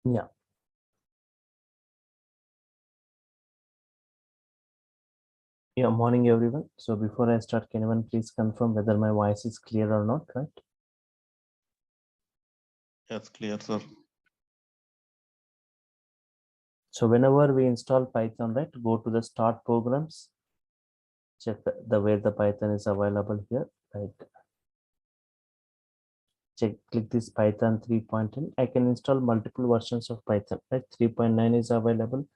Yeah. Yeah, morning everyone. So before I start, can anyone please confirm whether my voice is clear or not, right? Yes, clear, sir. So whenever we install Python, right, go to the start programs, check the where the Python is available here, right? Click this Python 3.10. I can install multiple versions of Python, right? 3.9 is available,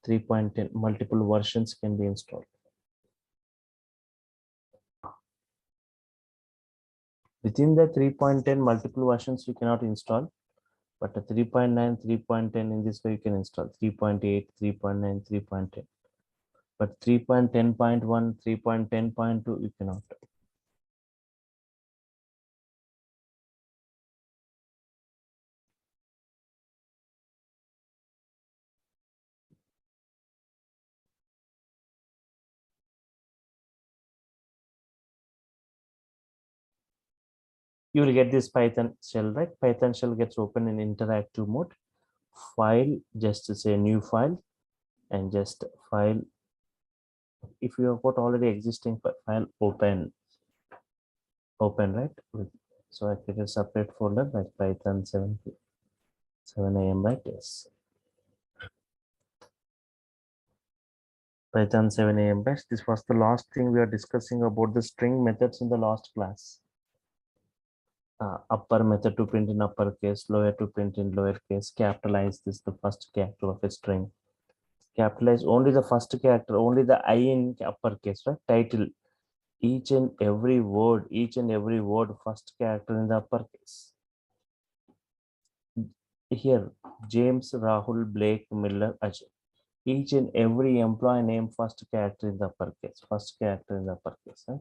3.10, multiple versions can be installed. Within the 3.10 multiple versions you cannot install, but a 3.9, 3.10 in this way you can install 3.8, 3.9, 3.10. But 3.10.1, 3.10.2 you cannot. You will get this Python shell, right? Python shell gets open in interactive mode. File, just say new file, and just file. If you have got already existing file, open, right? So I create a separate folder like Python 7 a.m. right? Yes. Python 7 a.m. batch. This was the last thing we are discussing about the string methods in the last class. Upper method to print in uppercase, lower to print in lowercase, capitalize this the first character of a string. Capitalize only the first character, only the I in uppercase, right? Title, each and every word, first character in the uppercase. Here, James, Rahul, Blake, Miller, Ajay. Each and every employee name, first character in the uppercase, right?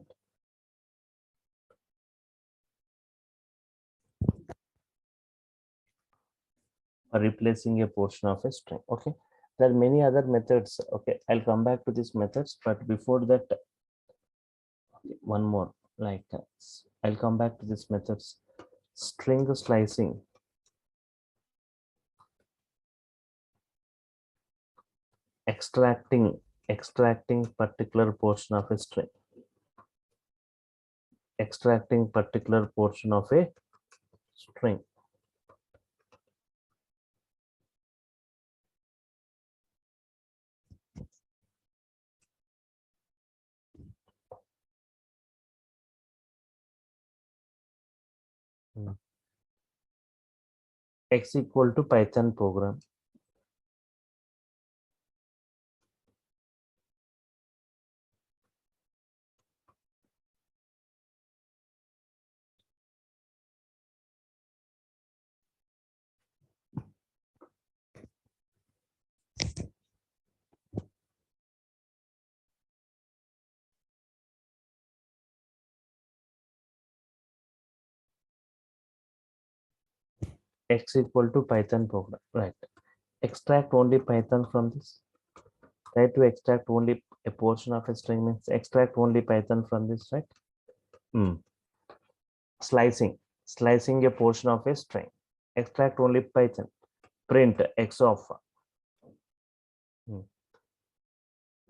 Replacing a portion of a string. Okay, there are many other methods. Okay, I'll come back to these methods, but before that, one more, like I'll come back to these methods. String slicing, extracting particular portion of a string, extracting particular portion of a string. X equal to Python program. X equal to Python program, right? Extract only Python from this. Try to extract only a portion of a string means extract only Python from this, right? Slicing a portion of a string. Extract only Python. Print x of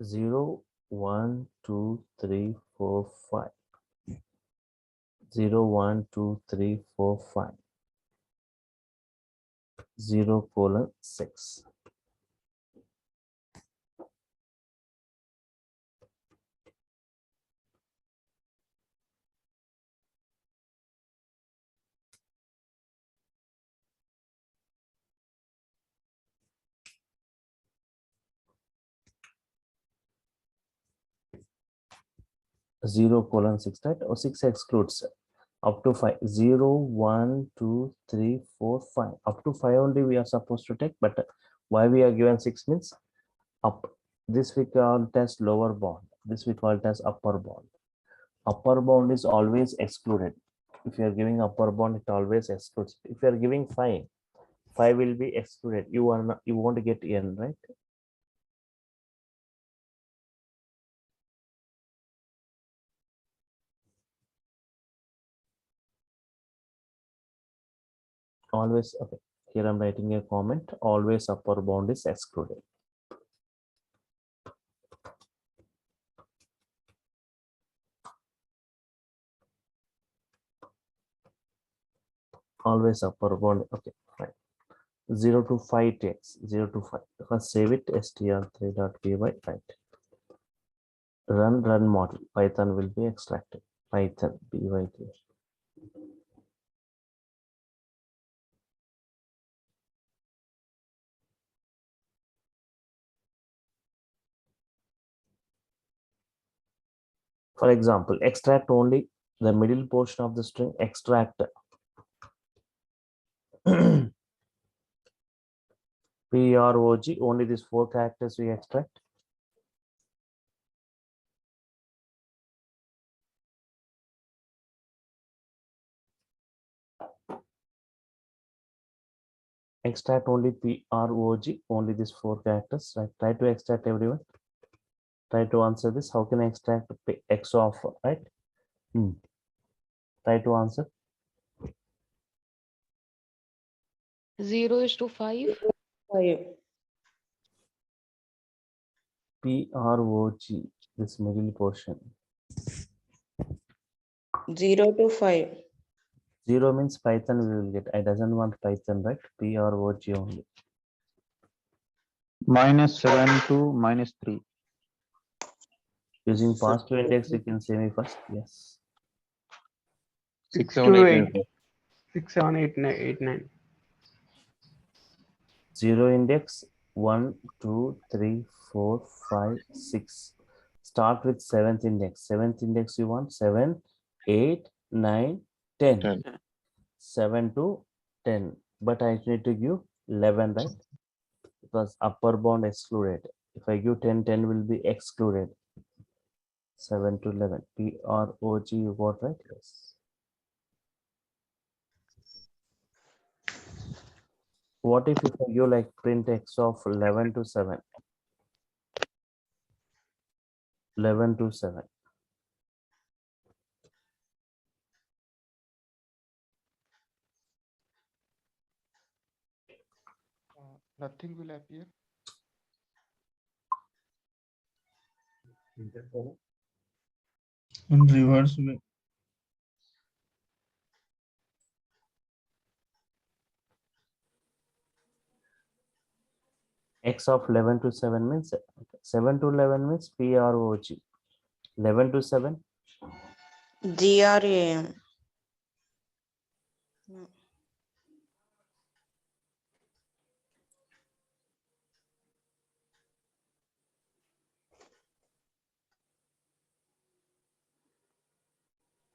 0, 1, 2, 3, 4, 5. 0, 1, 2, 3, 4, 5. 0:6. 0:6, right? Or 6 excludes up to 5. 0, 1, 2, 3, 4, 5. Up to 5 only we are supposed to take, but why we are given 6 means up. This we call it as lower bound. This we call it as upper bound. Upper bound is always excluded. If you are giving upper bound, it always excludes. If you are giving 5, 5 will be excluded. You are not, you won't get n, right? Always. Okay. Here I'm writing a comment. Always upper bound is excluded. Always upper bound. Okay, fine. 0 to 5 takes 0 to 5. First save it. str3.py. Right. Run model. Python will be extracted. Python py. For example, extract only the middle portion of the string. Extract prog, only these 4 characters we extract. Extract only prog, only these 4 characters. Right? Try to extract everyone. Try to answer this. How can I extract x of, right? Try to answer. 0 is to 5. 5. prog, this middle portion. 0 to 5. 0 means Python we will get. I doesn't want Python, right? prog only. -7 to -3. Using positive index, we can say me first. Yes. 6, 6 7, to 8, 8. 6, 7, 8, 9, 8, 9. 0 index 1, 2, 3, 4, 5, 6. Start with 7th index. 7th index you want 7, 8, 9, 10. 10. 7 to 10. But I need to give 11, right? Because upper bound excluded. If I give 10, 10 will be excluded. 7 to 11. prog you got, right? Yes. What if I give like print x of 11 to 7? 11 to 7. Nothing will appear. In reverse way. X of 11 to 7 means 7 to 11 means prog. 11 to 7 GRAM.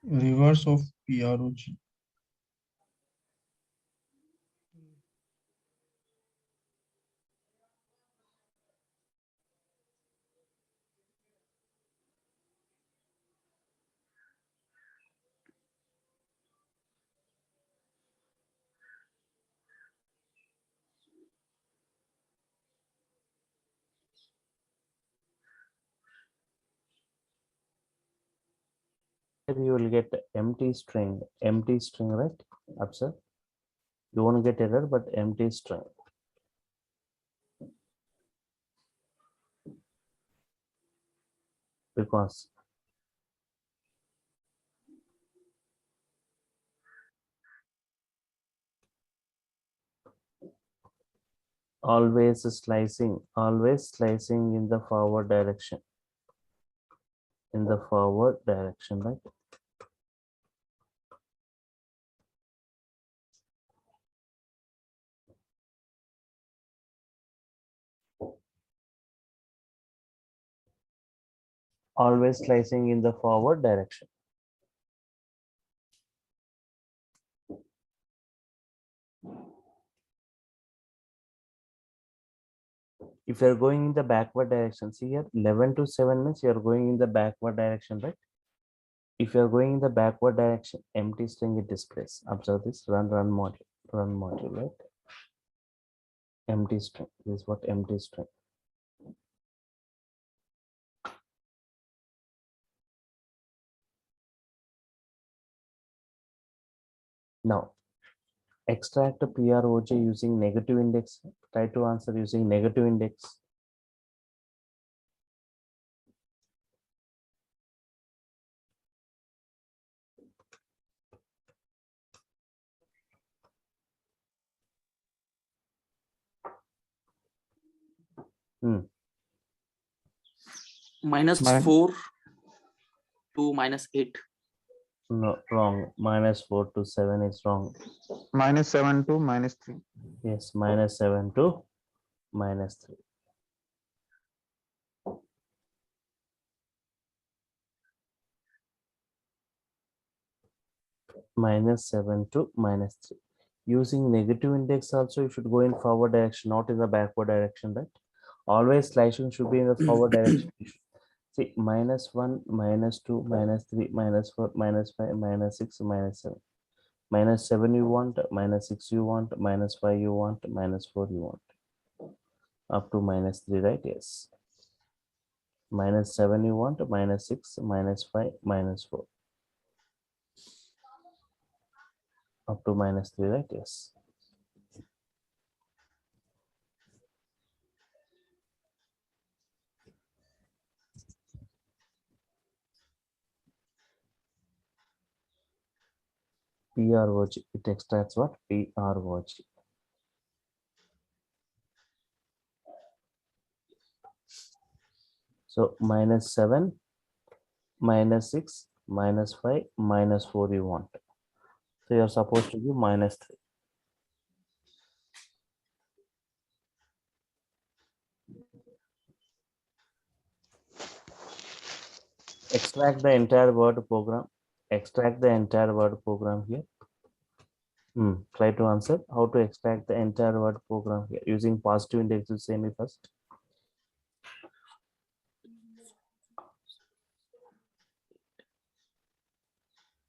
Reverse of prog. you will get empty string, right? Observe, you won't get error, but empty string. Because always slicing in the forward direction. In the forward direction, right? Always slicing in the forward direction. If you're going in the backward direction, see here 11 to 7 means you're going in the backward direction, right? If you're going in the backward direction, empty string it displays. Observe this, run module, right? Empty string. This is what empty string. Now Extract a PROJ using negative index. Try to answer using negative index. Minus Min- 4 to minus 8. No, wrong. -4 to 7 is wrong. -7 to -3. Yes, -7 to -3. -7 to -3. Using negative index also, you should go in forward direction, not in the backward direction, right? Always slashing should be in the forward direction. You should see -1, -2, -3, -4, -5, -6, -7. -7 you want, -6 you want, -5 you want, -4 you want. Up to -3, right? Yes. -7 you want, -6, -5, -4. Up to -3, right? Yes. PROG. It extracts what? PROG. So -7, -6, -5, -4 you want. So you're supposed to give -3. Extract the entire word program. Extract the entire word program here. Try to answer how to extract the entire word program here using positive index to semi first.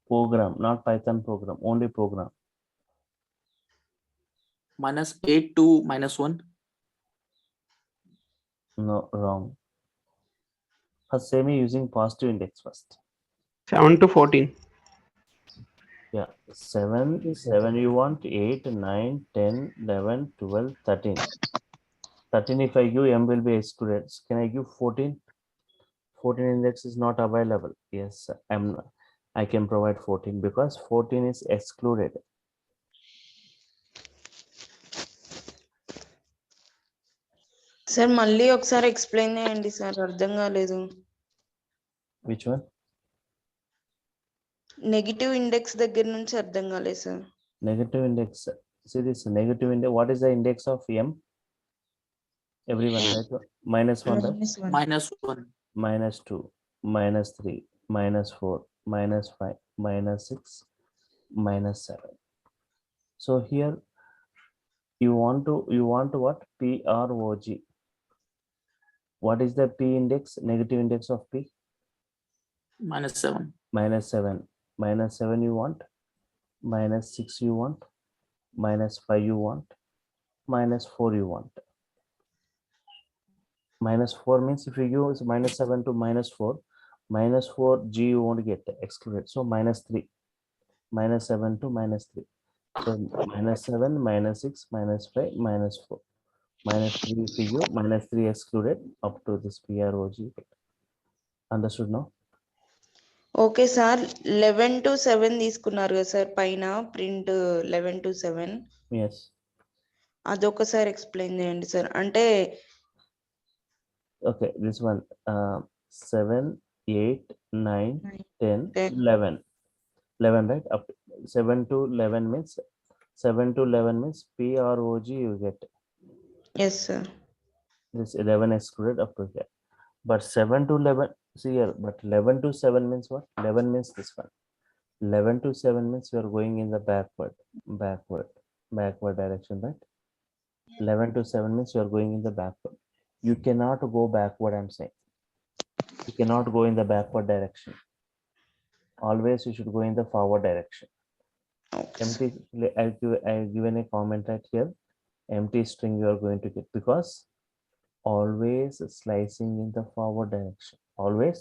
Program, not Python program, only program. Minus 8 to minus 1. No, wrong. First semi using positive index first. 7 to 14. Yeah, 7 you want, 8, 9, 10, 11, 12, 13. 13 if I give M will be excluded. Can I give 14? 14 index is not available. Yes, I can provide 14 because 14 is excluded. Sir మళ్ళీ ఒకసారి explain చేయండి sir, అర్థం కాలేదు. Which one? Negative index దగ్గర నుంచి అర్థం కాలేదు sir. Negative index. See this negative index. What is the index of M? Everyone, right? -1, right? Minus 1. -2, -3, -4, -5, -6, -7. So here you want to what? PROG. What is the P index? Negative index of P? Minus 7. -7. -7 you want, -6 you want, -5 you want, -4 you want. -4 means if you use -7 to -4, -4 G you won't get excluded. So -3, -7 to -3. So -7, -6, -5, -4, -3 if you give, -3 excluded up to this PROG. Understood now? Okay sir, 11 to 7 తీసుకున్నారు కదా sir పైన print, 11 to 7 Yes. అదొకసారి explain చేయండి sir. అంటే Okay, this one 7, 8, 9, 10, 10. 11. 11, right? Up to 7 to 11 means 7 to 11 means PROG you get. Yes sir. This 11 excluded up to here. But 7 to 11, see here, but 11 to 7 means what? 11 means this one. 11 to 7 means you are going in the backward direction, right? 11 to 7 means you are going in the backward. You cannot go backward, I'm saying. You cannot go in the backward direction. Always you should go in the forward direction. Okay sir. Empty, I've given a comment right here. Empty string you are going to get because always slicing in the forward direction. Always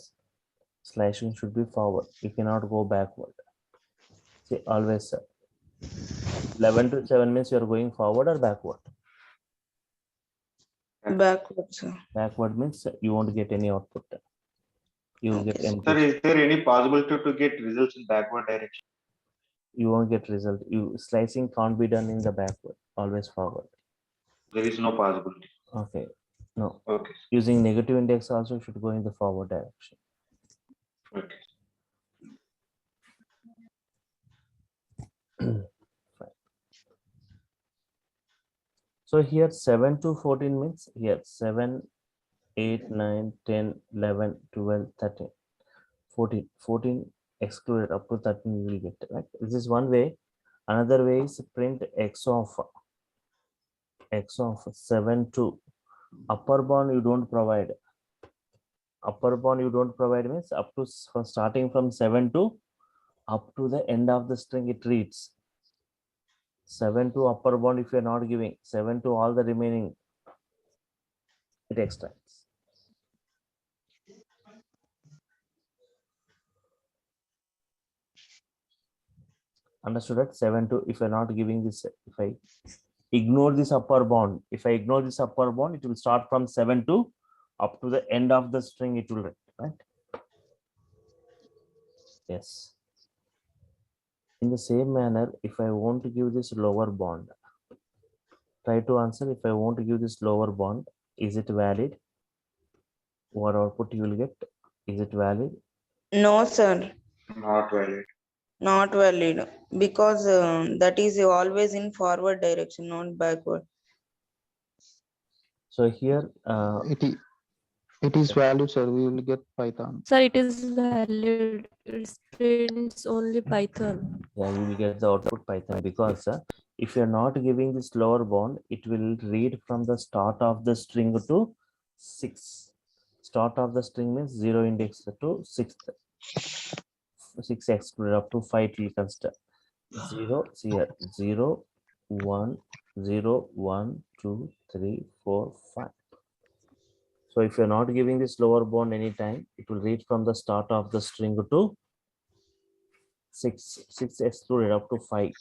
slashing should be forward. You cannot go backward. See, always, sir. 11 to 7 means you are going forward or backward? Backwards, sir. Backward means you won't get any output. You will get Okay, sir. empty. Sir, is there any possibility to get results in backward direction? You won't get result. You slicing can't be done in the backward, always forward. There is no possibility. Okay. No. Okay. Using negative index also should go in the forward direction. Okay. Fine. So here 7 to 14 means here 7, 8, 9, 10, 11, 12, 13, 14. 14 excluded up to 13 you will get, right? This is one way. Another way is print x of 7 to upper bound you don't provide. Upper bound you don't provide means up to starting from 7 to up to the end of the string it reads. 7 to upper bound if you are not giving, 7 to all the remaining it extracts. Understood that? 7 to, if I not giving this, if I ignore this upper bound, if I ignore this upper bound, it will start from 7 to up to the end of the string it will read, right? Yes. In the same manner, if I want to give this lower bound, try to answer. If I want to give this lower bound, is it valid? What output you will get? Is it valid? No, sir. Not valid. Not valid. Because that is always in forward direction, not backward. So here, It is valid, sir. We will get Python. Sir, it is valid. It prints only Python. yeah, you will get the output Python because if you're not giving this lower bound, it will read from the start of the string to 6. Start of the string means 0 index to 6th. 6 excluded up to 5 till consider. 0, see here, 0, 1, 0, 1, 2, 3, 4, 5. So if you're not giving this lower bound anytime, it will read from the start of the string to 6. 6 excluded up to 5.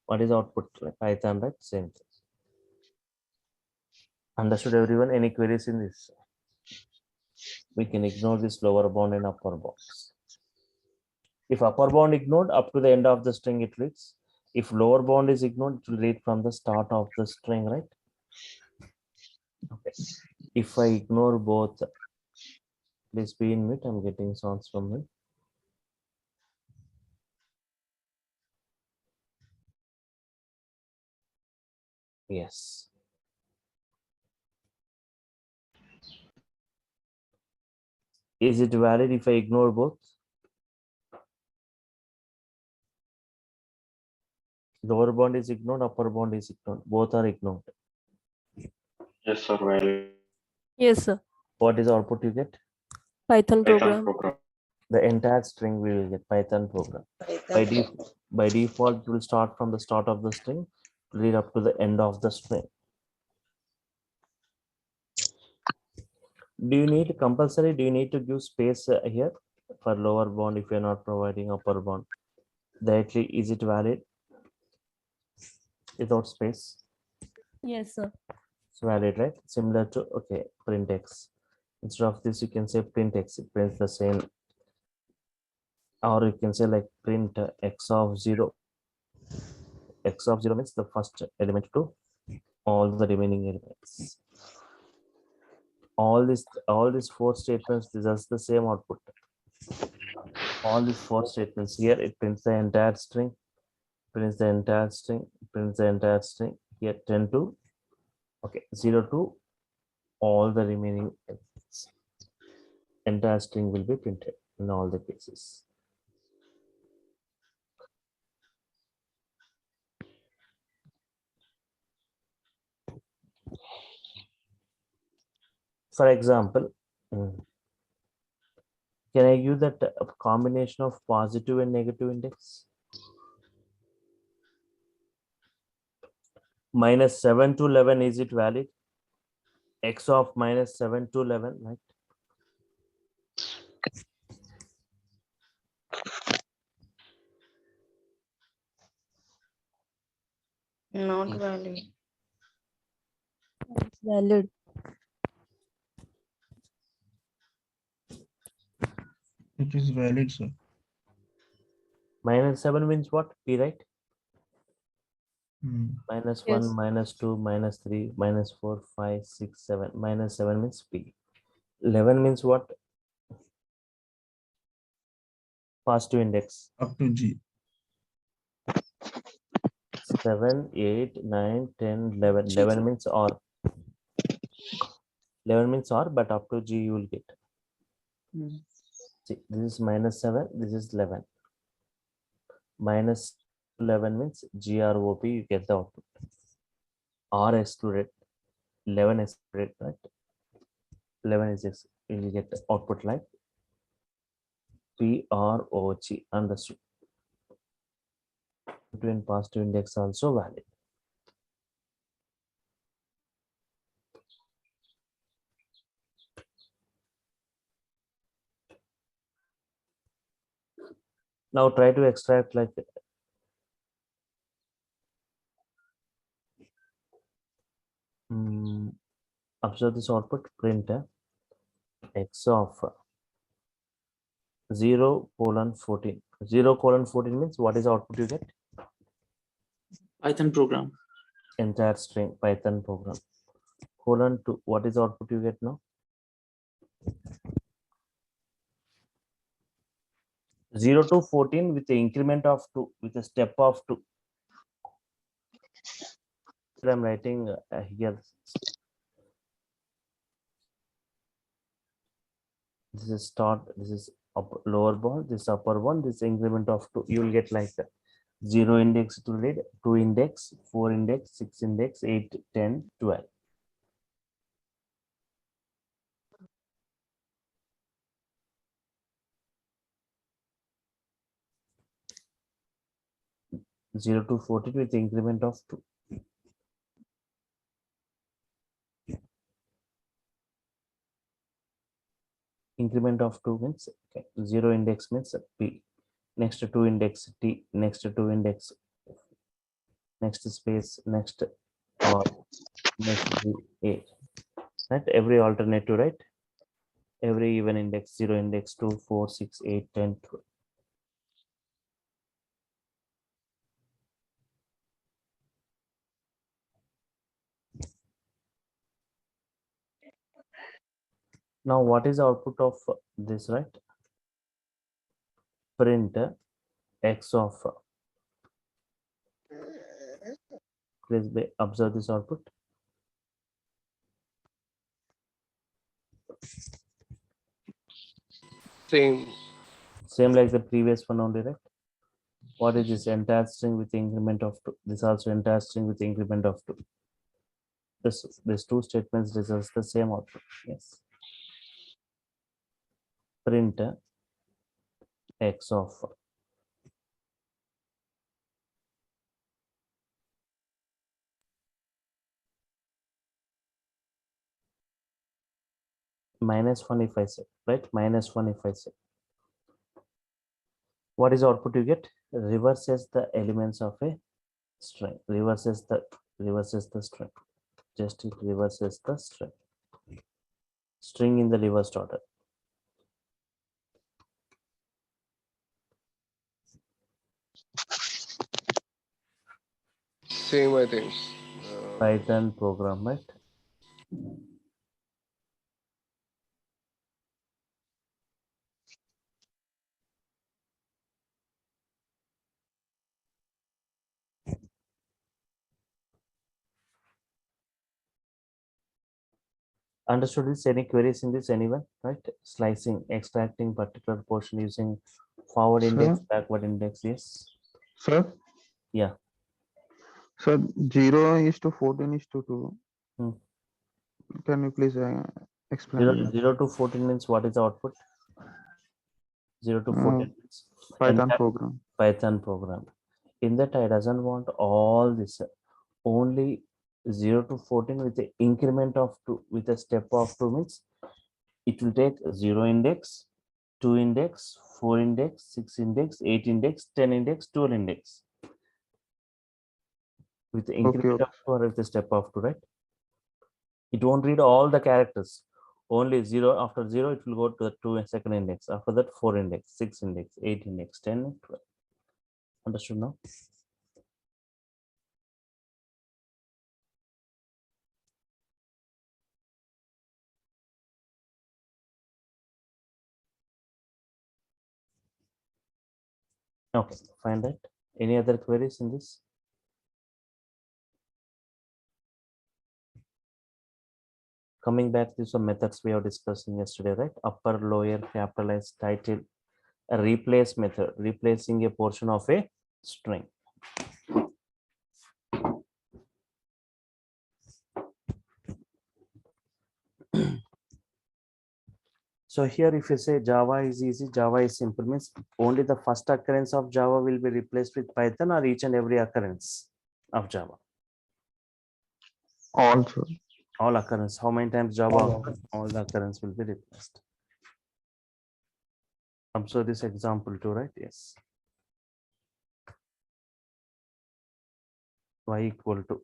What is output? Python, right? Same thing. Understood everyone? Any queries in this? We can ignore this lower bound and upper bounds. If upper bound ignored, up to the end of the string it reads. If lower bound is ignored, it will read from the start of the string, right? Okay. If I ignore both, please be in mute. I'm getting sounds from me. Yes. Is it valid if I ignore both? Lower bound is ignored, upper bound is ignored. Both are ignored. Yes, sir. Valid. Yes, sir. What is the output you get? Python Python program. program. The entire string we will get Python program. By default, it will start from the start of the string, read up to the end of the string. Do you need compulsory? Do you need to give space here for lower bound if you're not providing upper bound? Directly, is it valid without space? Yes, sir. It's valid, right? Similar to, okay, print x. Instead of this, you can say print x. It prints the same. Or you can say like print x of 0. X of 0 means the first element to all the remaining elements. All these 4 statements, this is the same output. All these 4 statements here, it prints the entire string, prints the entire string, prints the entire string. Here 10 to, okay, 0 to all the remaining elements. Entire string will be printed in all the cases. For example, can I use that combination of positive and negative index? Minus 7 to 11, is it valid? X of minus 7 to 11, right? Not valid. It's valid. It is valid, sir. -7 means what? P, right? Hmm. -1, Yes. -2, -3, -4, 5, 6, 7. -7 means P. 11 means what? Positive index. Up to G. 7, 8, 9, 10, 11. 11 means or. 11 means or, but up to G you will get. Hmm. See, this is -7, this is 11. -11 means GROP, you get the output. R excluded, 11 excluded, right? 11 is you will get the output like PROG, understood. Between positive index also valid. Now try to extract like observe this output, print x of 0:14. 0:14 means what is the output you get? Python program. Entire string Python program. :2, what is the output you get now? 0 to 14 with the increment of 2, with a step of 2. I'm writing here. This is start, this is lower bound, this upper one, this increment of 2. You will get like that. 0 index to read, 2 index, 4 index, 6 index, 8, 10, 12. Zero to 14 with increment of 2. Increment of 2 means okay. 0 index means P. Next 2 index T. Next 2 index. Next space. Next R. Next A. Right? Every alternative, right? Every even index, 0 index, 2, 4, 6, 8, 10, 12. Now, what is the output of this, right? Print x of, please observe this output. Same like the previous one only, right? What is this? Entire string with increment of 2. This also entire string with increment of 2. This two statements results the same output. Yes. Print x of -1 if I say, right? -1 if I say. What is the output you get? Reverses the elements of a string. Reverses the string. Just it reverses the string. String in the reversed order. Same, I think. Python program, right? Understood this? Any queries in this? Anyone? Right? Slicing, extracting particular portion using forward index, Sir? backward index. Yes. Sir? Yeah. Sir, 0 is to 14 is to 2. Hmm. Can you please explain 0, that? 0 to 14 means what is the output? 0 to 14 means Python entire program. Python program. In that, I doesn't want all this. Only 0 to 14 with the increment of 2, with a step of 2 means it will take 0 index, 2 index, 4 index, 6 index, 8 index, 10 index, 12 index. with the Okay, increment okay. of 2 or with the step of 2, right? It won't read all the characters. Only 0. After 0, it will go to the 2 second index. After that, 4 index, 6 index, 8 index, 10, 12. Understood now? Okay, fine, right? Any other queries in this? Coming back to some methods we have discussed yesterday, right? Upper, lower, capitalized, title, a replace method, replacing a portion of a string. So here, if you say Java is easy, Java is simple, means only the first occurrence of Java will be replaced with Python, or each and every occurrence of Java? All, sir. All occurrence. How many times Java occurs? All the occurrence will be replaced. Observe this example too, right? Yes. Y equal to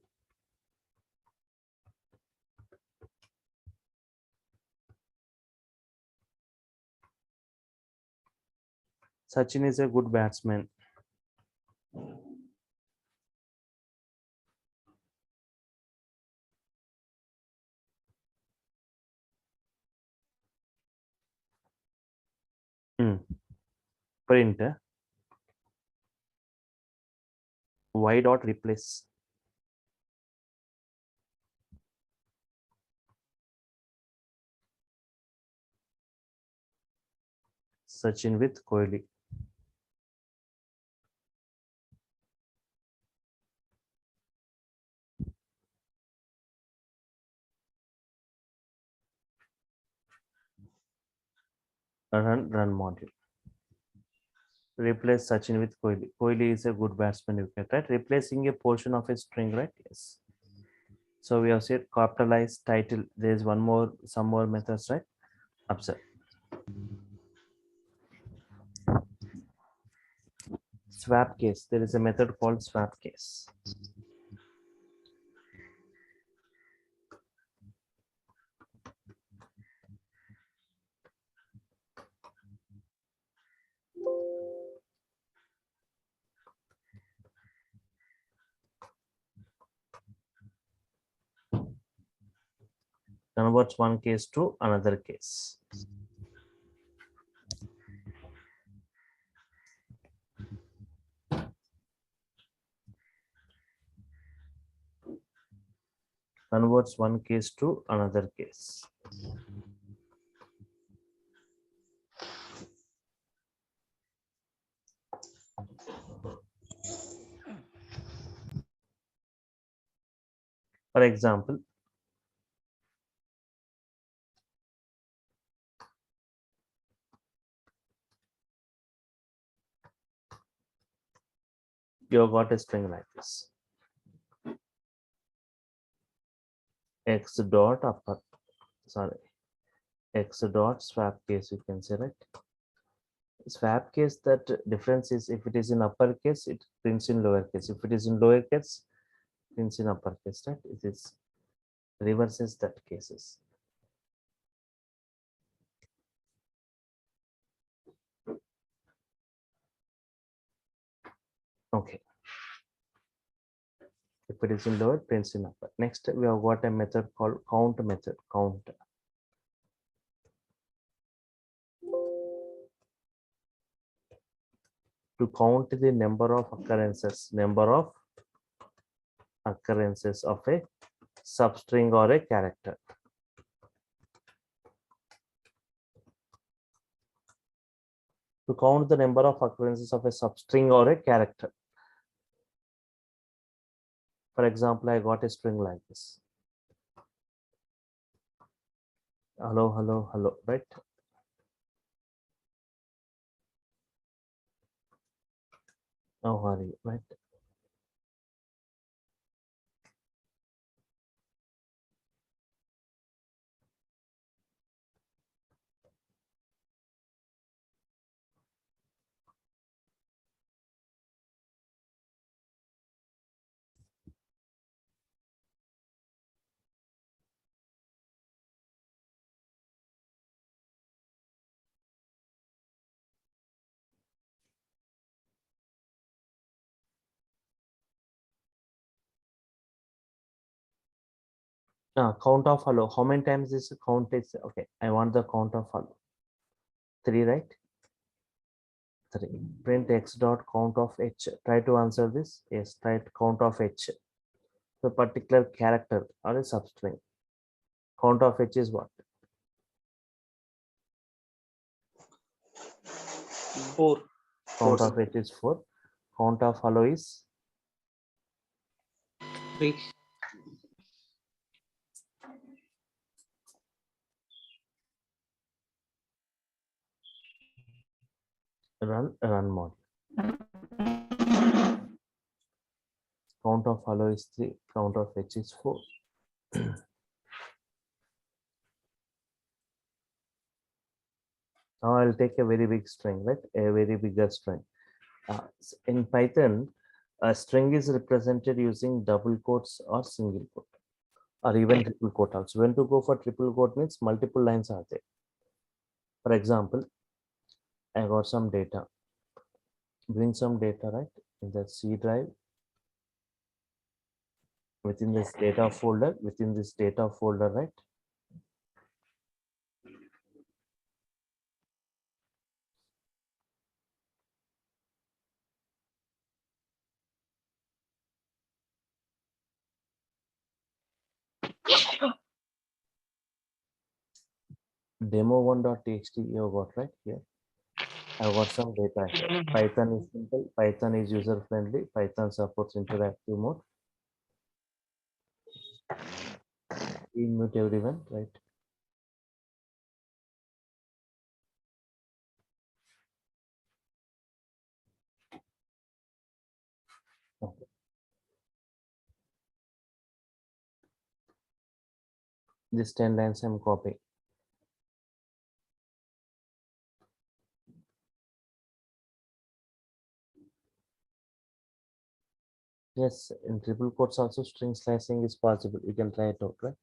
Sachin is a good batsman. Print y dot replace Sachin with Kohli. Run module. Replace Sachin with Kohli. Kohli is a good batsman, you get, right? Replacing a portion of a string, right? Yes. So we have said capitalize title. There is some more methods, right? Observe. Swap case. There is a method called swap case. Converts one case to another case. Converts one case to another case. For example, you have got a string like this. X dot upper, sorry, X dot swap case, you can say, right? Swap case, that difference is if it is in uppercase, it prints in lowercase. If it is in lowercase, prints in uppercase, right? It is reverses that cases. Okay. If it is in lower, prints in upper. Next, we have got a method called count method. Count. To count the number of occurrences of a substring or a character. To count the number of occurrences of a substring or a character. For example, I got a string like this. Hello, hello, hello, right? How are you, right? Count of hello. How many times this count is? Okay, I want the count of hello. 3, right? 3. Print x dot count of h. Try to answer this. Yes, type count of h. The particular character or a substring. Count of h is what? 4. Count Four. of h is 4. Count of hello is 3. run mod. Count of hello is 3. Count of h is 4. Now I'll take a very big string, right? A very bigger string. In Python, a string is represented using double quotes or single quote, or even triple quote also. When to go for triple quote means multiple lines are there. For example, I got some data. Bring some data, right? In the C drive. Within this data folder, right? Demo1.txt you got right here. I got some data here. Python is simple. Python is user friendly. Python supports interactive mode. Mute everyone, right? Okay. This 10 lines I'm copying. Yes, in triple quotes also string slicing is possible. You can try it out, right?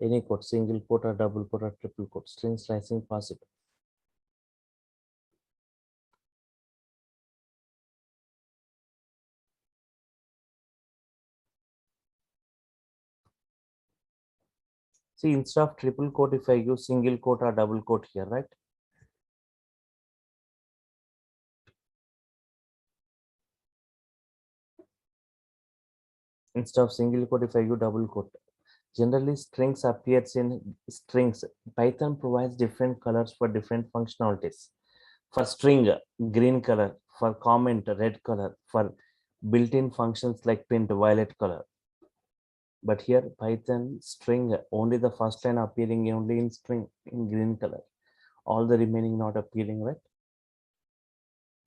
Any quote, single quote or double quote or triple quote, string slicing possible. See, instead of triple quote, if I use single quote or double quote here, right? Instead of single quote, if I use double quote, generally strings appears in strings. Python provides different colors for different functionalities. For string, green color. For comment, red color. For built-in functions like print, violet color. But here Python string, only the first line appearing only in string in green color. All the remaining not appearing, right?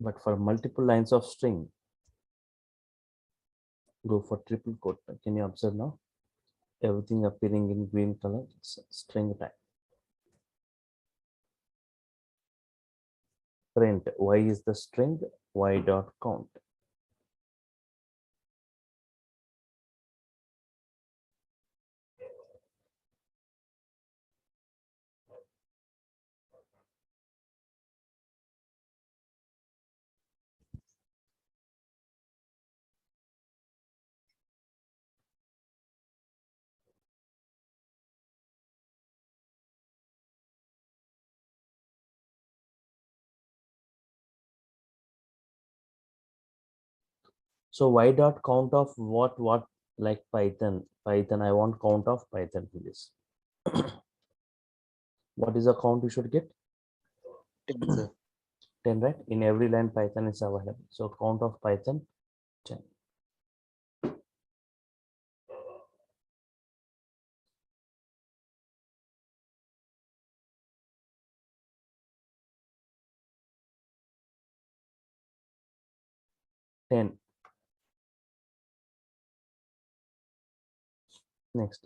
But for multiple lines of string, go for triple quote. Can you observe now? Everything appearing in green color, it's string type. Print y is the string, y dot count. So y dot count of what like Python I want count of Python for this. What is the count you should get? 10, sir. 10, right? In every line Python is available. So count of Python 10. Next.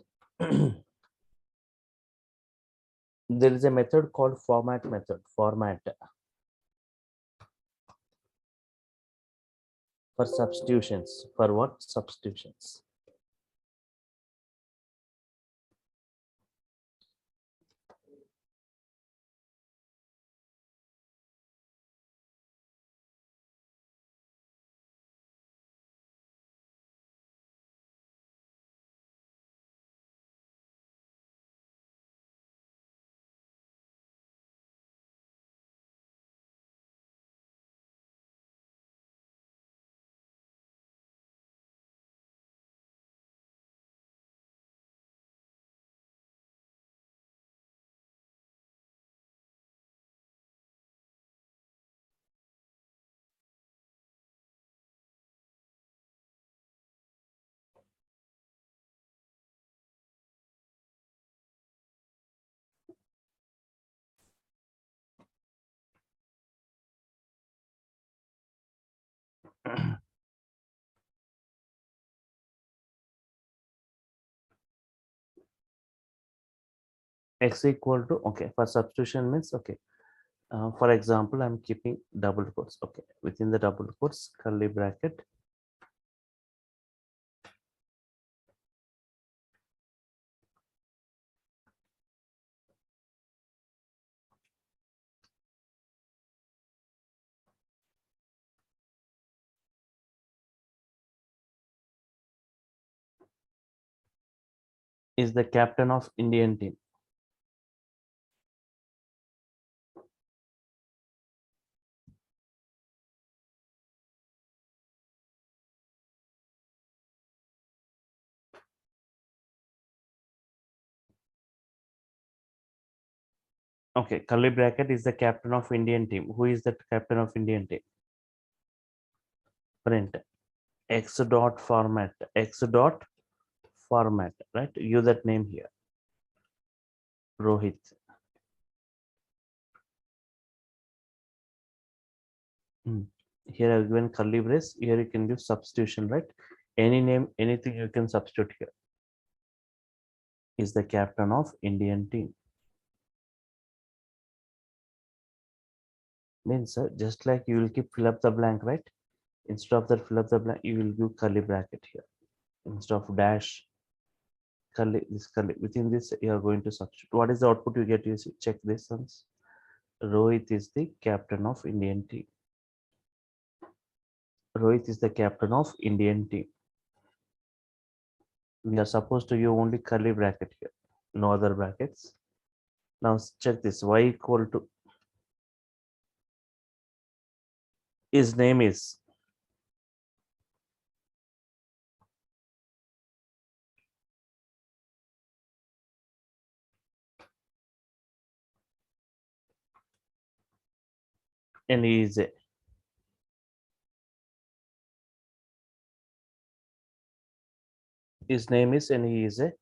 There is a method called format method. Format for substitutions. For what? Substitutions. X equal to, okay, for substitution means, okay, for example, I'm keeping double quotes, okay, within the double quotes, curly bracket, is the captain of Indian team. Okay, curly bracket is the captain of Indian team. Who is the captain of Indian team? Print X dot format, X dot format, right? Use that name here. Rohit. Here I've given curly brace. Here you can give substitution, right? Any name, anything you can substitute here. Is the captain of Indian team. Means just like you will keep fill up the blank, right? Instead of that fill up the blank, you will give curly bracket here. Instead of dash, curly, this curly. Within this, you are going to substitute. What is the output you get? You see, check this ones. Rohit is the captain of Indian team. Rohit is the captain of Indian team. We are supposed to use only curly bracket here, no other brackets. Now check this, y equal to, his name is, and he is a, his name is, and he is a,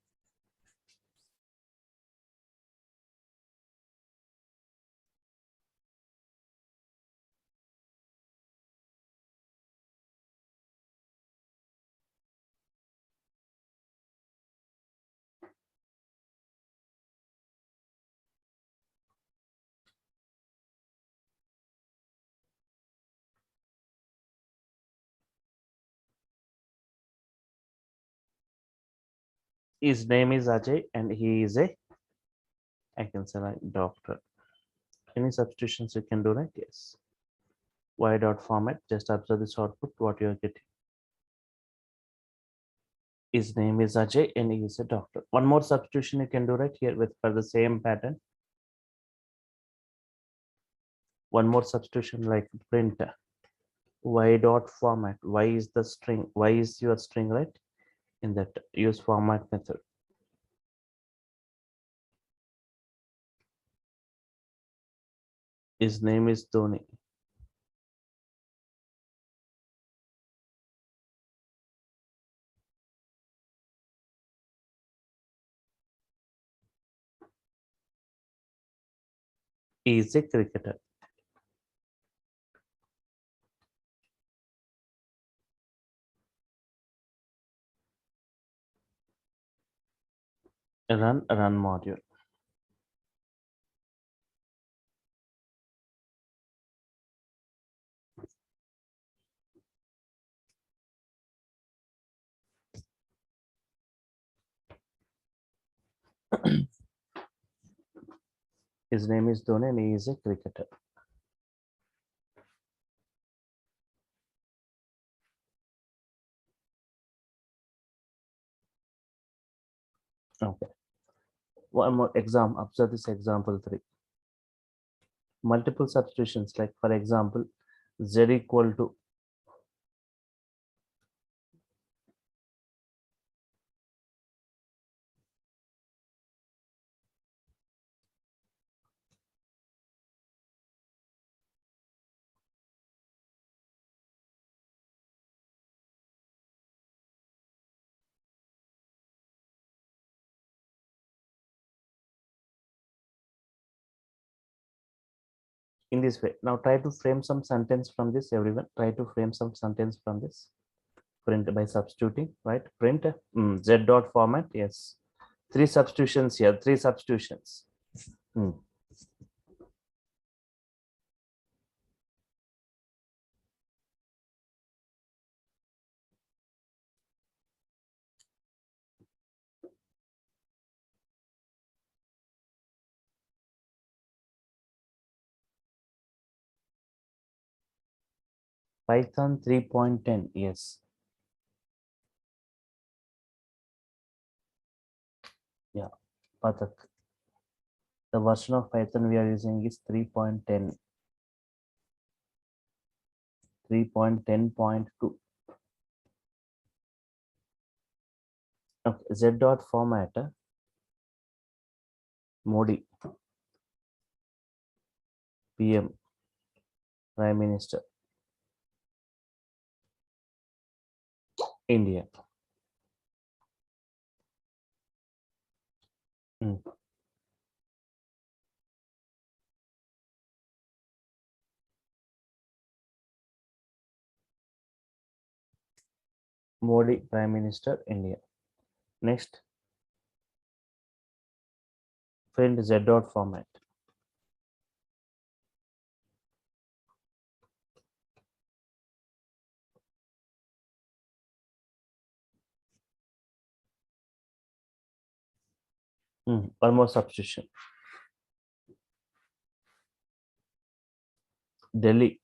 his name is Ajay, and he is a, I can say like doctor. Any substitutions you can do, right? Yes. Y dot format, just observe this output, what you are getting. His name is Ajay and he is a doctor. One more substitution you can do right here with for the same pattern. One more substitution like print y dot format. Y is the string. Y is your string, right? In that use format method. His name is Dhoni. He is a cricketer. Run module. His name is Dhoni and he is a cricketer. Okay. One more example. Observe this example 3. Multiple substitutions, like for example, z equal to in this way. Now try to frame some sentence from this, everyone. Try to frame some sentence from this. Print by substituting, right? Print z dot format. Yes. 3 substitutions here. 3 substitutions. Python 3.10. Yes. Yeah. Pathak. The version of Python we are using is 3.10. 3.10.2. Okay. Z dot format. Modi. PM. Prime Minister. India. Modi, Prime Minister, India. Next, print Z dot format. One more substitution. Delhi,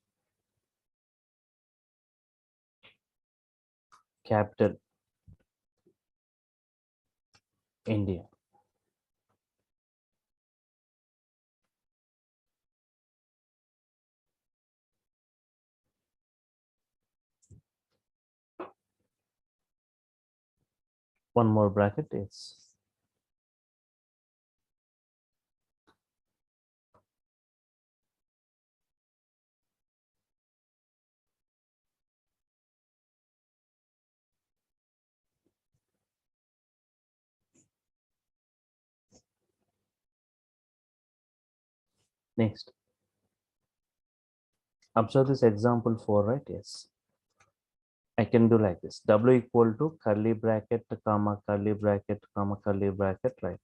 capital, India. One more bracket is next. Observe this example 4, right? Yes. I can do like this. W equal to curly bracket, comma, curly bracket, comma, curly bracket, right?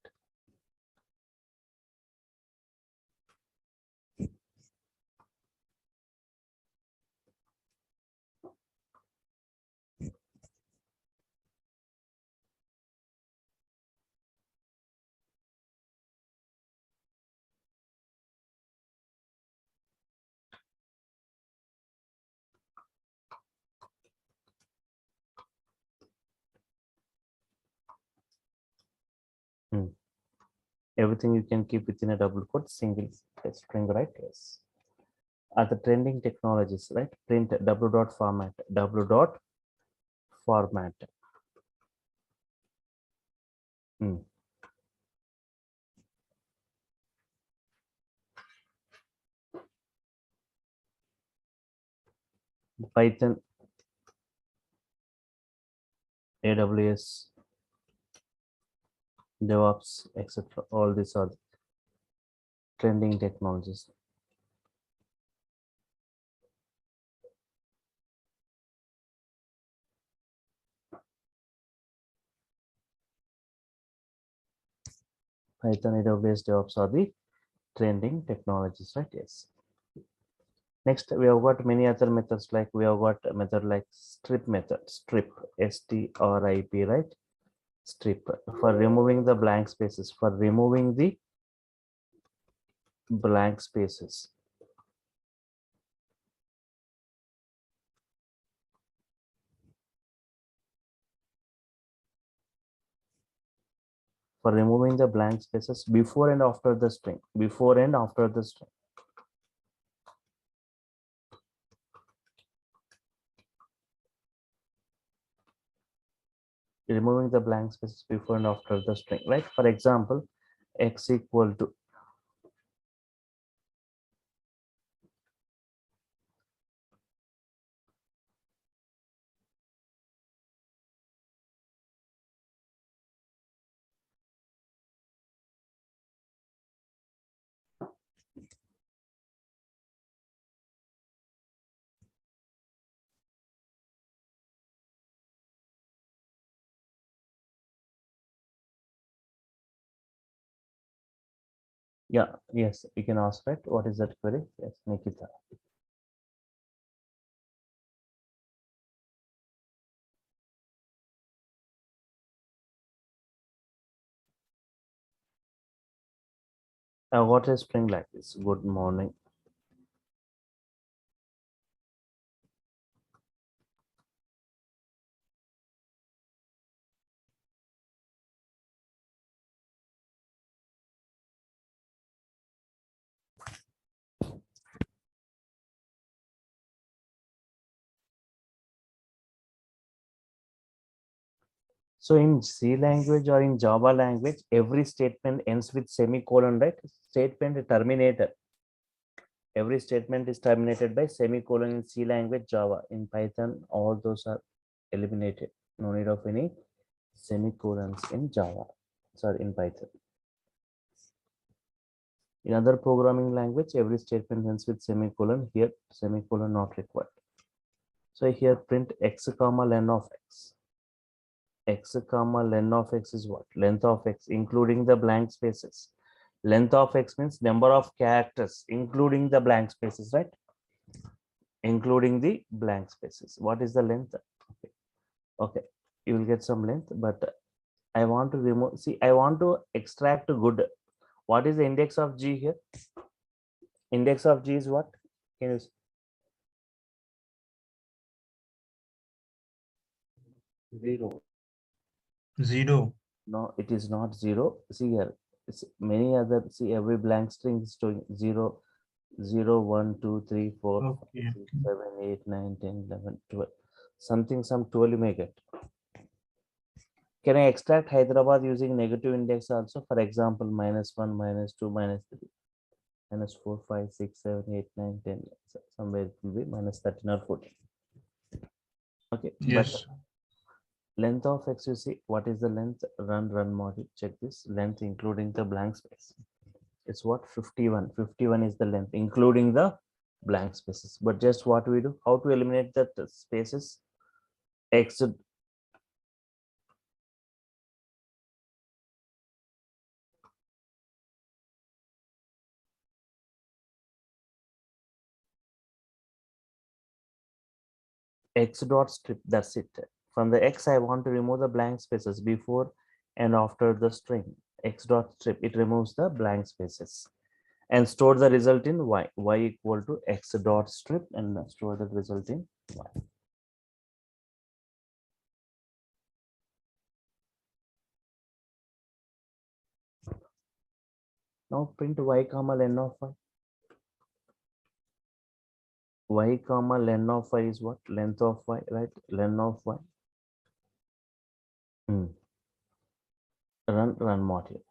Everything you can keep within a double quote, single string, right? Yes. Are the trending technologies, right? Print w dot format, w dot format. Python, AWS, DevOps, etc. All these are trending technologies. Python, AWS, DevOps are the trending technologies, right? Yes. Next, we have got many other methods, like we have got a method like strip method, strip, S-T-R-I-P, right? Strip for removing the blank spaces, for removing the blank spaces. For removing the blank spaces before and after the string, before and after the string. Removing the blank spaces before and after the string, right? For example, x equal to Yeah, yes, you can ask, right? What is that query? Yes, Nikita. What is string like this? Good morning. So in C language or in Java language, every statement ends with semicolon, right? Statement terminator. Every statement is terminated by semicolon in C language, Java. In Python, all those are eliminated. No need of any semicolons in Java. Sorry, in Python. In other programming language, every statement ends with semicolon. Here, semicolon not required. So here print x comma len of x. X comma len of x is what? Length of x, including the blank spaces. Length of x means number of characters, including the blank spaces, right? Including the blank spaces. What is the length? Okay, okay. You will get some length, but I want to remove. See, I want to extract good. What is the index of G here? Index of G is what? Can you? 0. 0. No, it is not 0. See here, it's many other. See, every blank string is showing 0, 0, 1, 2, 3, 4, 5, Okay. 6, 7, 8, 9, 10, 11, 12. Something, some 12 you may get. Can I extract Hyderabad using negative index also? For example, -1, -2, -3, -4, 5, 6, 7, 8, 9, 10. Somewhere it will be -13 or 14. Okay, but Yes. length of x, you see, what is the length? Run module. Check this length, including the blank space. It's what? 51. 51 is the length, including the blank spaces. But just what we do? How to eliminate the spaces? X x dot strip, that's it. From the x, I want to remove the blank spaces before and after the string. X dot strip, it removes the blank spaces and store the result in y. Y equal to x dot strip and store the result in y. Now print y comma len of y. Y comma len of y is what? Length of y, right? Len of y. Run module.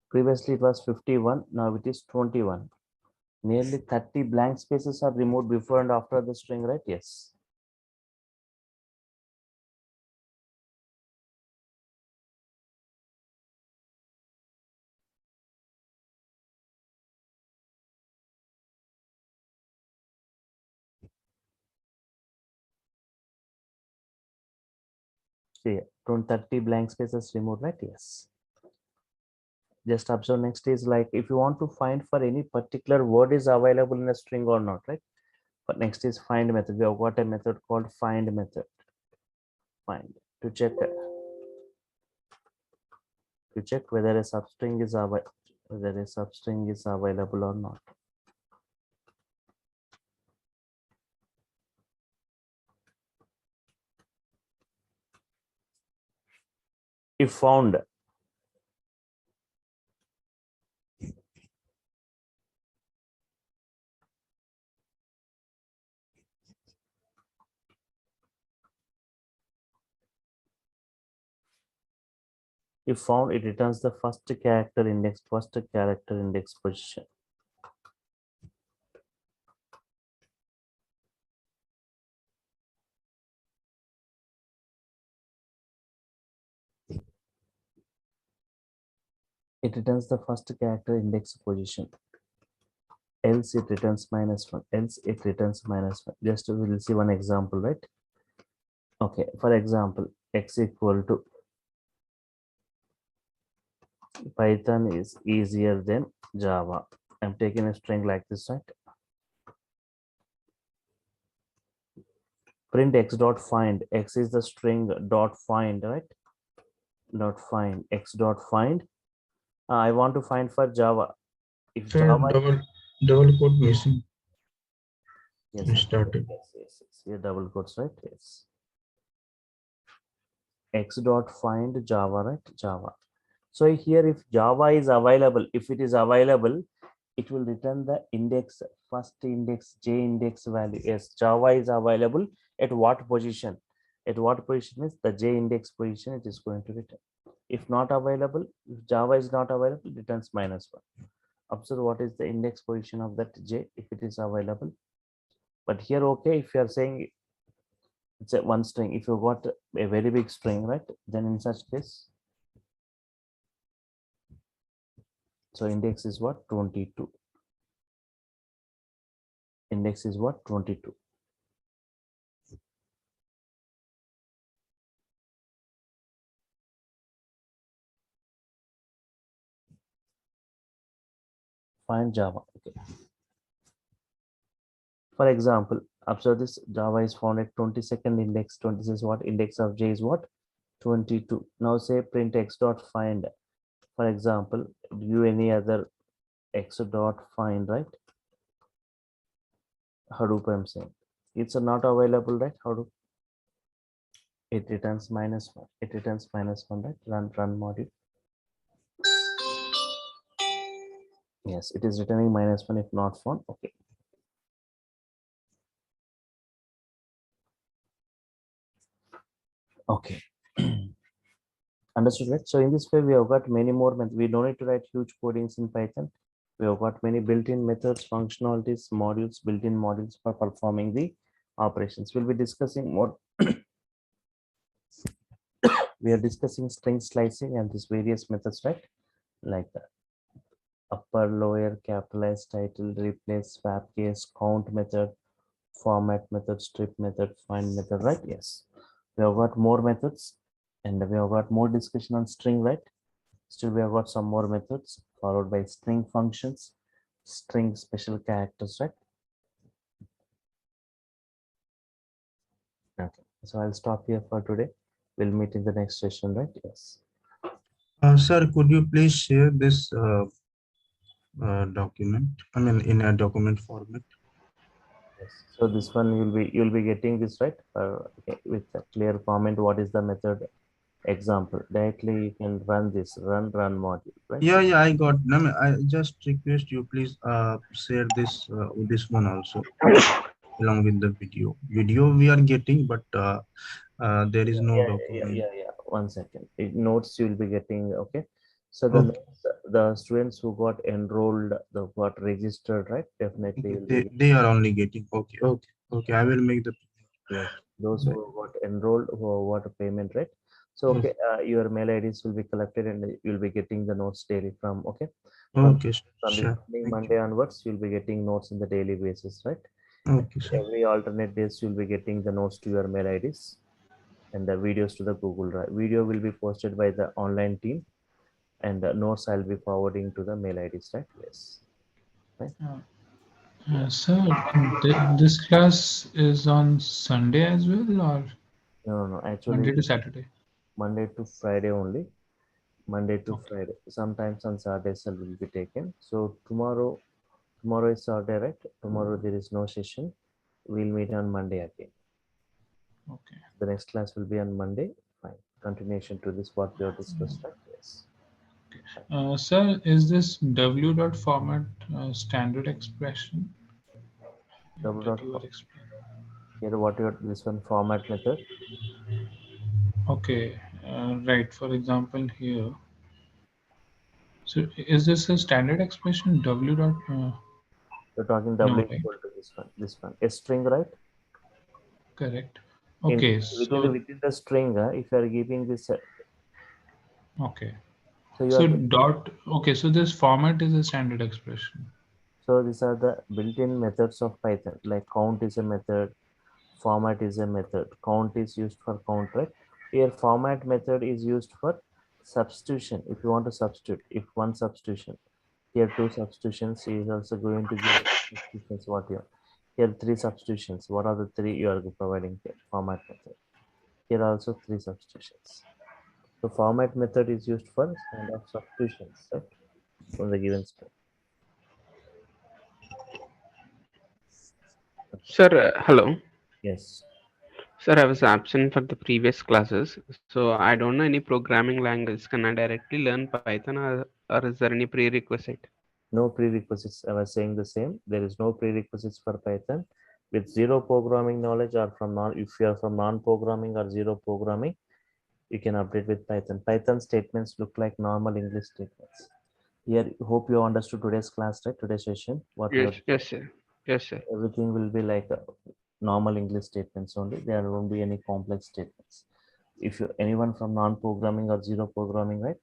Previously it was 51, now it is 21. Nearly 30 blank spaces are removed before and after the string, right? Yes. See, 30 blank spaces removed, right? Yes. Just observe next is like if you want to find for any particular word is available in a string or not, right? But next is find method. We have got a method called find method. Find to check whether a substring is available or not. If found, it returns the first character index position. It returns the first character index position. Else it returns -1. Else it returns -1. Just we will see one example, right? Okay, for example, x equal to Python is easier than Java. I'm taking a string like this, right? Print x dot find. X is the string dot find, right? Dot find x dot find. I want to find for Java. If Sir, Java, double quote missing. yes, It started. yes. Here double quotes, right? Yes. X dot find Java, right? Java. So here, if Java is available, if it is available, it will return the index, first index, J index value. Yes, Java is available at what position? At what position means the J index position it is going to return. If not available, if Java is not available, it returns -1. Observe what is the index position of that J if it is available. But here, okay, if you are saying it's a one string, if you got a very big string, right? Then in such case, so index is what? 22. Index is what? 22. Find Java. Okay. For example, observe this, Java is found at 22nd index. 20 is what? Index of J is what? 22. Now say print x dot find. For example, do any other x dot find, right? Hadoop I'm saying. It's not available, right? Hadoop. It returns -1. It returns -1, right? Run module. Yes, it is returning -1 if not found. Okay. Okay. Understood, right? So in this way, we have got many more methods. We don't need to write huge codings in Python. We have got many built-in methods, functionalities, modules, built-in modules for performing the operations. We'll be discussing more. We are discussing string slicing and these various methods, right? Like that. Upper, lower, capitalize, title, replace, swap case, count method, format method, strip method, find method, right? Yes. We have got more methods and we have got more discussion on string, right? Still, we have got some more methods followed by string functions, string special characters, right? Okay, so I'll stop here for today. We'll meet in the next session, right? Yes. Sir, could you please share this document? I mean, in a document format. Yes. So this one you'll be getting this, right? Okay, with a clear comment. What is the method example? Directly you can run this run module, right? Yeah, I got. No, I just request you please share this one also along with the video. Video we are getting, but there is no document. Yeah. 1 second. Notes you will be getting. Okay. So the Okay. notes, the students who got enrolled, the got registered, right? Definitely will be. They are only getting. Okay. I will make the. Yes, those who got enrolled, who got a payment, right? So okay, your mail IDs will be collected and you'll be getting the notes daily from, okay, Okay, from this sure. coming Thank Monday onwards, you'll be getting notes in the daily basis, right? you. Okay, sir. Every alternate days you'll be getting the notes to your mail IDs and the videos to the Google Drive. Video will be posted by the online team and the notes I'll be forwarding to the mail IDs, right? Yes. Right? Sir, this class is on Sunday as well, or No, actually Monday to Saturday? Monday to Friday only. Monday to Friday. Sometimes on Saturdays will be taken. So tomorrow is Saturday, right? Tomorrow there is no session. We'll meet on Monday again. Okay. The next class will be on Monday. Fine. Continuation to this what we have discussed, right? Yes. Sir, is this W dot format standard expression Double that dot you were explaining? here what you this one format method. Okay, right. For example, here. So, is this a standard expression? W dot? You're talking No, W right? equal to this one. A string, right? Correct. In Okay, within the string, if you are giving this, okay. so you So are dot. Okay, so this format is a standard expression. so these are the built-in methods of Python. Like count is a method, format is a method. Count is used for count, right? Here format method is used for substitution, if you want to substitute, if one substitution, here two substitutions is also going to give substitutions what you here three substitutions. What are the three you are providing here? Format method. Here also three substitutions. So format method is used for kind of substitutions, right? From the given string. Sir, hello. Yes. Sir, I was absent for the previous classes, so I don't know any programming language. Can I directly learn Python, or is there any prerequisite? No prerequisites. I was saying the same. There is no prerequisites for Python. With zero programming knowledge or from non, if you are from non-programming or zero programming, you can update with Python. Python statements look like normal English statements. Here, hope you understood today's class, right? Today's session. What we Yes, have, yes, sir. Yes, sir. everything will be like normal English statements only. There won't be any complex statements. If you anyone from non-programming or zero programming, right?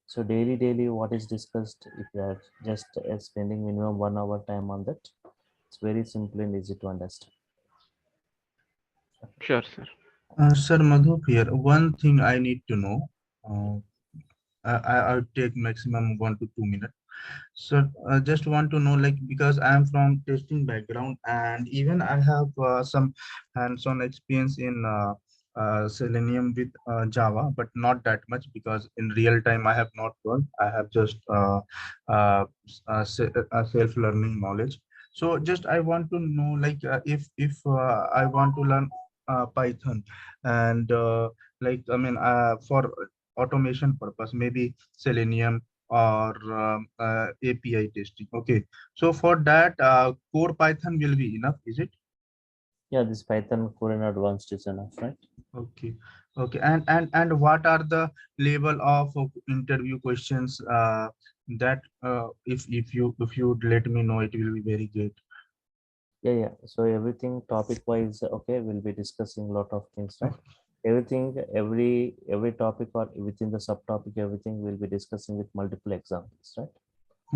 So daily, what is discussed, if you are just spending minimum 1 hour time on that, it's very simple and easy to understand. Sure, sir. Sir Madhu here, one thing I need to know. I'll take maximum 1 to 2 minutes. So I just want to know, like, because I am from testing background and even I have some hands-on experience in Selenium with Java, but not that much because in real time I have not worked. I have just self-learning knowledge. So just I want to know, like, if I want to learn Python and like I mean for automation purpose, maybe Selenium or API testing. Okay, so for that, core Python will be enough, is it? Yeah, this Python core in advanced is enough, right? Okay, okay, and what are the level of interview questions that if you would let me know, it will be very great. Yeah. So everything topic wise, okay, we'll be discussing a lot of things, right? Everything, every topic or within the subtopic, everything we'll be discussing with multiple examples, right?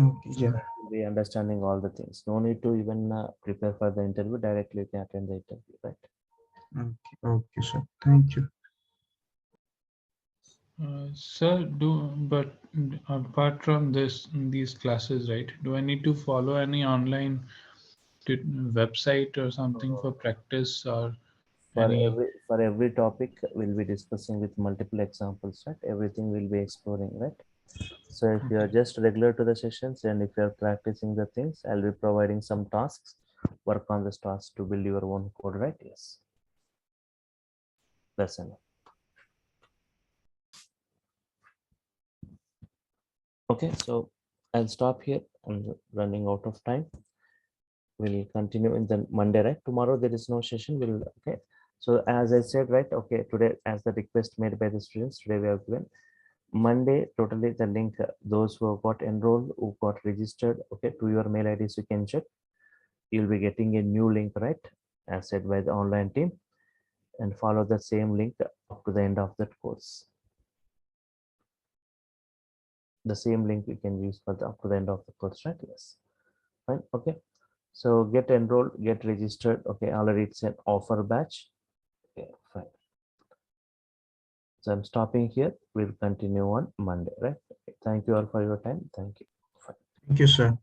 Okay, yeah. We'll be understanding all the things. No need to even prepare for the interview. Directly you can attend the interview, right? Okay, okay, sir. Thank you. Sir, but apart from these classes, right? Do I need to follow any online website or something for practice or any? For every topic, we'll be discussing with multiple examples, right? Everything we'll be exploring, right? So if you are just regular to the sessions and if you are practicing the things, I'll be providing some tasks. Work on this task to build your own code, right? Yes. That's enough. Okay, so I'll stop here. I'm running out of time. We'll continue in the Monday, right? Tomorrow there is no session. We'll okay. So as I said, right? Okay, today as the request made by the students, today we have given Monday totally the link. Those who have got enrolled, who got registered, okay, to your mail IDs you can check. You'll be getting a new link, right? As said by the online team, and follow the same link up to the end of that course. The same link you can use for the up to the end of the course, right? Yes. Fine. Okay. So get enrolled, get registered. Okay, already it's an offer batch. Okay, fine. So I'm stopping here. We'll continue on Monday, right? Okay. Thank you all for your time. Thank you. Fine. Thank you, sir.